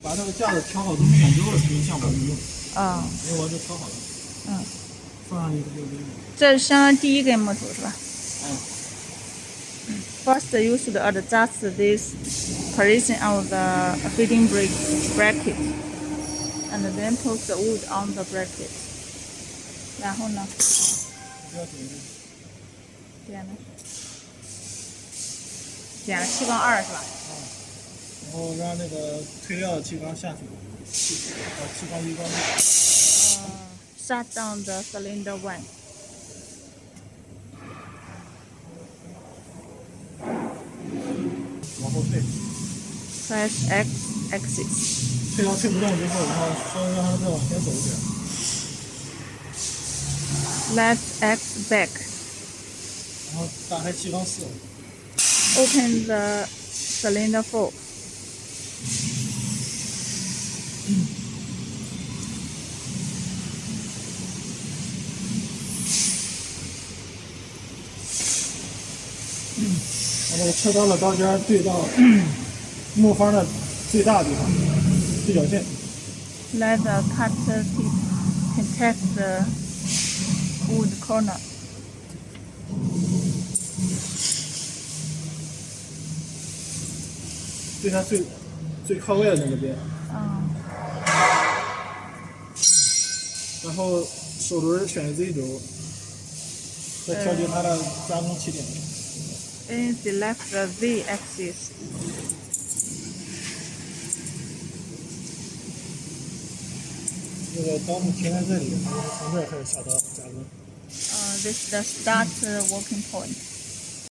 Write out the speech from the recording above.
把那个架子调好这么远之后才能向往里用。啊、因为我这调好了。嗯，放上去就没有。这是相当于第一根木头是吧？嗯。First, you should adjust this position of the feeding bracket, and then put the wood on the bracket. 然后呢？不要紧。点了7/2是吧？然后让那个推料的气缸下去，把气缸一关闭。Shut down the cylinder one. 往后退。Press X axis. 推到推不动之后，然后稍微让它再往前走一点。Left X back. 然后打开气缸4。Open the cylinder 4. 把那个车刀的刀尖对到木方的最大的地方，对角线。Let the cutter tip contact the wood corner. 对它最靠外的那个边。嗯。然后手轮选 Z 轴，再调节它的加工起点。Then select the Z axis. 这个刀木停在这里，然后从这儿开始下刀加工。This is the start working point.